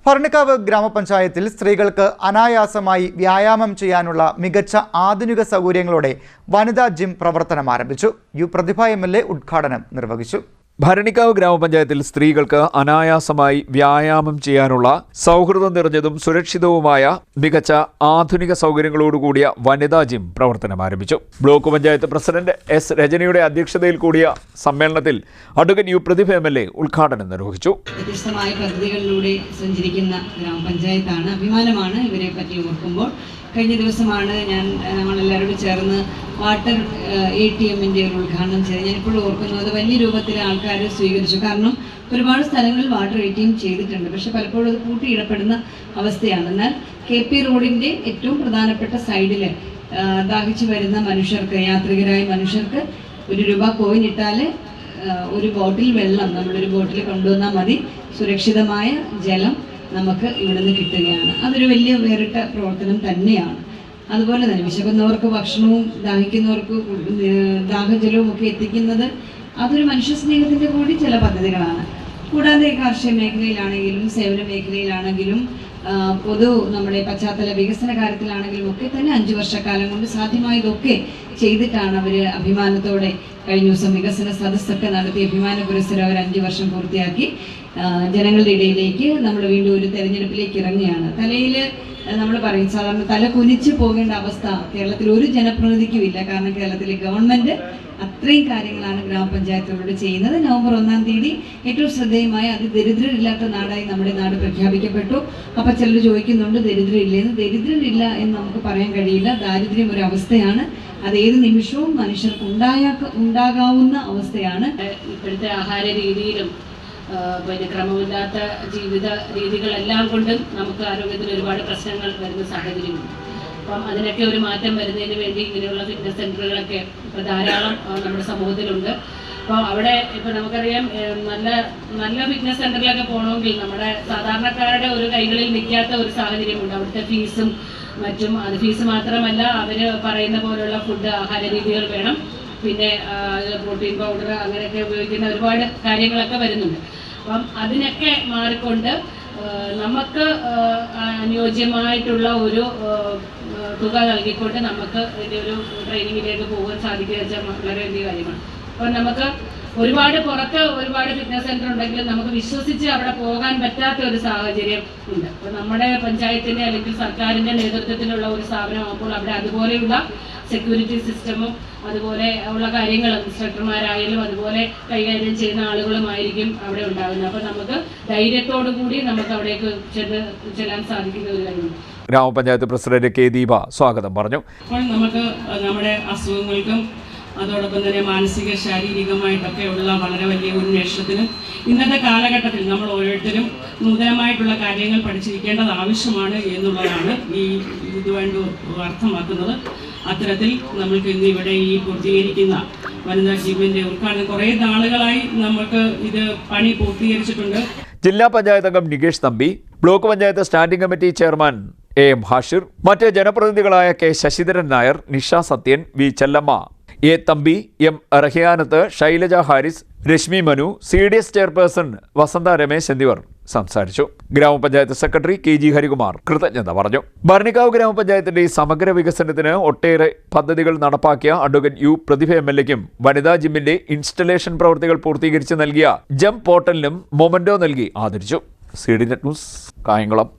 ഭരണിക്കാവ് ഗ്രാമപഞ്ചായത്തിൽ സ്ത്രീകൾക്ക് അനായാസമായി വ്യായാമം ചെയ്യാനുള്ള മികച്ച ആധുനിക സൗകര്യങ്ങളോടെ വനിതാ ജിം പ്രവർത്തനം ആരംഭിച്ചു. യു പ്രതിഭ MLA ഉദ്ഘാടനം നിർവഹിച്ചു. ഭരണിക്കാവ് ഗ്രാമപഞ്ചായത്തിൽ സ്ത്രീകൾക്ക് അനായാസമായി വ്യായാമം ചെയ്യാനുള്ള സൗഹൃദം നിറഞ്ഞതും സുരക്ഷിതവുമായ മികച്ച ആധുനിക സൗകര്യങ്ങളോടുകൂടിയ വനിതാ ജിം പ്രവർത്തനം ആരംഭിച്ചു. Block panchayat president S. രജനിയുടെ അധ്യക്ഷതയിൽ കൂടിയ സമ്മേളനത്തിൽ അഡ്വക്കേറ്റ് യു പ്രതിഭ MLA ഉദ്ഘാടനം നിർവഹിച്ചു. വ്യത്യസ്തമായ പദ്ധതികളിലൂടെ സഞ്ചരിക്കുന്ന ഗ്രാമപഞ്ചായത്താണ്. അഭിമാനമാണ് ഇവരെ പറ്റി ഓർക്കുമ്പോൾ. കഴിഞ്ഞ ദിവസമാണ് നമ്മളെല്ലാവരോടും ചേർന്ന് വാട്ടർ ATMന്റെ ഒരു ഉദ്ഘാടനം ചെയ്ത് ഞാനിപ്പോഴും ഓർക്കുന്നു. അത് വലിയ രൂപത്തിൽ ആൾക്കാർ സ്വീകരിച്ചു. കാരണം ഒരുപാട് സ്ഥലങ്ങളിൽ വാട്ടർ ATM ചെയ്തിട്ടുണ്ട്, പക്ഷെ പലപ്പോഴും അത് കൂട്ടിയിടപ്പെടുന്ന അവസ്ഥയാണ്. എന്നാൽ KP റോഡിൻ്റെ ഏറ്റവും പ്രധാനപ്പെട്ട സൈഡിൽ ദാഹിച്ചു വരുന്ന മനുഷ്യർക്ക്, യാത്രികരായ മനുഷ്യർക്ക് ₹1 കോയിൻ ഇട്ടാൽ ഒരു ബോട്ടിൽ വെള്ളം, നമ്മളൊരു ബോട്ടിൽ കൊണ്ടുവന്നാൽ മതി, സുരക്ഷിതമായ ജലം നമുക്ക് ഇവിടുന്ന് കിട്ടുകയാണ്. അതൊരു വലിയ വേറിട്ട പ്രവർത്തനം തന്നെയാണ്. അതുപോലെ തന്നെ വിശക്കുന്നവർക്ക് ഭക്ഷണവും ദാഹിക്കുന്നവർക്ക് ദാഹജലവും ഒക്കെ എത്തിക്കുന്നത് അതൊരു മനുഷ്യ സ്നേഹത്തിൻ്റെ കൂടി ചില പദ്ധതികളാണ്. കൂടാതെ കാർഷിക മേഖലയിലാണെങ്കിലും സേവന മേഖലയിലാണെങ്കിലും നമ്മുടെ പശ്ചാത്തല വികസന കാര്യത്തിലാണെങ്കിലും ഒക്കെ തന്നെ 5 വർഷക്കാലം കൊണ്ട് സാധ്യമായതൊക്കെ ചെയ്തിട്ടാണ് അവർ അഭിമാനത്തോടെ കഴിഞ്ഞ ദിവസം വികസന സദസ്സൊക്കെ നടത്തി അഭിമാന പുരസ്സരം അവർ 5 വർഷം പൂർത്തിയാക്കി ജനങ്ങളുടെ ഇടയിലേക്ക് നമ്മൾ വീണ്ടും ഒരു തെരഞ്ഞെടുപ്പിലേക്ക് ഇറങ്ങുകയാണ്. തലയിൽ നമ്മൾ പറയും സാധാരണ തല കുനിച്ച് പോകേണ്ട അവസ്ഥ കേരളത്തിൽ ഒരു ജനപ്രതിനിധിക്കും ഇല്ല. കാരണം കേരളത്തിലെ ഗവൺമെൻറ് അത്രയും കാര്യങ്ങളാണ് ഗ്രാമപഞ്ചായത്തുകളോട് ചെയ്യുന്നത്. നവംബർ 1-ാം തീയതി ഏറ്റവും ശ്രദ്ധേയമായ അതിദരിദ്രരില്ലാത്ത നാടായി നമ്മുടെ നാട് പ്രഖ്യാപിക്കപ്പെട്ടു. അപ്പോൾ ചിലർ ചോദിക്കുന്നുണ്ട് ദരിദ്രരില്ലെന്ന്. ദരിദ്രരില്ല എന്ന് നമുക്ക് പറയാൻ കഴിയില്ല. ദാരിദ്ര്യം ഒരു അവസ്ഥയാണ്. അത് ഏത് നിമിഷവും മനുഷ്യർക്ക് ഉണ്ടാകാവുന്ന അവസ്ഥയാണ്. ഇപ്പോഴത്തെ ആഹാര രീതിയിലും ക്രമമില്ലാത്ത ജീവിത രീതികളെല്ലാം കൊണ്ടും നമുക്ക് ആരോഗ്യത്തിന് ഒരുപാട് പ്രശ്നങ്ങൾ വരുന്ന സാഹചര്യമുണ്ട്. അപ്പം അതിനൊക്കെ ഒരു മാറ്റം വരുന്നതിന് വേണ്ടി ഇങ്ങനെയുള്ള ഫിറ്റ്നസ് സെൻ്ററുകളൊക്കെ ഇപ്പോൾ ധാരാളം നമ്മുടെ സമൂഹത്തിലുണ്ട്. അപ്പോൾ അവിടെ ഇപ്പോൾ നമുക്കറിയാം നല്ല ഫിറ്റ്നസ് സെൻ്ററിലൊക്കെ പോകണമെങ്കിൽ നമ്മുടെ സാധാരണക്കാരുടെ ഒരു കൈകളിൽ നിൽക്കാത്ത ഒരു സാഹചര്യമുണ്ട്. അവിടുത്തെ ഫീസും മറ്റും, അത് ഫീസ് മാത്രമല്ല, അവർ പറയുന്ന പോലുള്ള ഫുഡ് ആഹാര രീതികൾ വേണം, പിന്നെ പ്രോട്ടീൻ പൗഡർ അങ്ങനെയൊക്കെ ഉപയോഗിക്കുന്ന ഒരുപാട് കാര്യങ്ങളൊക്കെ വരുന്നുണ്ട്. അപ്പം അതിനൊക്കെ മാറിക്കൊണ്ട് നമുക്ക് അനുയോജ്യമായിട്ടുള്ള ഒരു തുക നൽകിക്കൊണ്ട് നമുക്ക് ഇതിൻ്റെ ഒരു ട്രെയിനിങ്ങിലേക്ക് പോകാൻ സാധിക്കുക വെച്ചാൽ വളരെയധികം കാര്യമാണ്. അപ്പം നമുക്ക് പുറത്ത് ഒരുപാട് ഫിറ്റ്നസ് സെൻ്റർ ഉണ്ടെങ്കിലും നമുക്ക് വിശ്വസിച്ച് അവിടെ പോകാൻ പറ്റാത്ത ഒരു സാഹചര്യം ഉണ്ട്. അപ്പോൾ നമ്മുടെ പഞ്ചായത്തിൻ്റെ അല്ലെങ്കിൽ സർക്കാരിൻ്റെ നേതൃത്വത്തിലുള്ള ഒരു സ്ഥാപനമാകുമ്പോൾ അവിടെ അതുപോലെയുള്ള സെക്യൂരിറ്റി സിസ്റ്റമും അതുപോലെ ഉള്ള കാര്യങ്ങളും ഇൻസ്ട്രക്ടർമാരായാലും അതുപോലെ കൈകാര്യം ചെയ്യുന്ന ആളുകളുമായിരിക്കും അവിടെ ഉണ്ടാകുന്നത്. അപ്പോൾ നമുക്ക് ധൈര്യത്തോടു കൂടി നമുക്ക് അവിടേക്ക് ചെല്ലാൻ സാധിക്കുന്ന ഒരു കാര്യമാണ്. ഗ്രാമപഞ്ചായത്ത് പ്രസിഡന്റ് K. ദീപ സ്വാഗതം പറഞ്ഞു. അപ്പോൾ നമുക്ക് നമ്മുടെ അസുഖങ്ങൾക്കും അതോടൊപ്പം തന്നെ മാനസിക ശാരീരികമായിട്ടൊക്കെ ഉള്ള വളരെ വലിയ ഉന്മേഷത്തിനും ഇന്നത്തെ കാലഘട്ടത്തിൽ നമ്മൾ ഓരോരുത്തരും നൂതനമായിട്ടുള്ള കാര്യങ്ങൾ പഠിച്ചിരിക്കേണ്ടത് ആവശ്യമാണ് എന്നുള്ളതാണ് ഇതുവേണ്ടി അർത്ഥമാക്കുന്നത്. അത്തരത്തിൽ നമ്മൾക്ക് ഇന്ന് ഇവിടെ ഈ പൂർത്തീകരിക്കുന്ന വനിതാ ജിമ്മിൻ്റെ ഉദ്ഘാടനം കുറേ നാളുകളായി നമുക്ക് ഇത് പണി പൂർത്തീകരിച്ചിട്ടുണ്ട്. ജില്ലാ പഞ്ചായത്ത് അംഗം Nikesh Thampi, block panchayat standing committee chairman AM Hashir, മറ്റ് ജനപ്രതിനിധികളായ K. Sasidharan Nair, Nisha Sathyan, V. Chellamma, A. Thampi, M. Rahiyanath, Shailaja Haris, Rashmi Manu, CDS chairperson Vasantha Ramesh എന്നിവർ സംസാരിച്ചു. ഗ്രാമപഞ്ചായത്ത് സെക്രട്ടറി KG ഹരികുമാർ കൃതജ്ഞത പറഞ്ഞു. ഭരണിക്കാവ് ഗ്രാമപഞ്ചായത്തിന്റെ സമഗ്ര വികസനത്തിന് ഒട്ടേറെ പദ്ധതികൾ നടപ്പാക്കിയ അഡ്വക്കേറ്റ് യു പ്രതിഭ MLAയ്ക്കും വനിതാ ജിമ്മിന്റെ ഇൻസ്റ്റലേഷൻ പ്രവൃത്തികൾ പൂർത്തീകരിച്ച് നൽകിയ ജം പോർട്ടലിനും മൊമന്റോ നൽകി ആദരിച്ചു. CDNet news, Kayamkulam.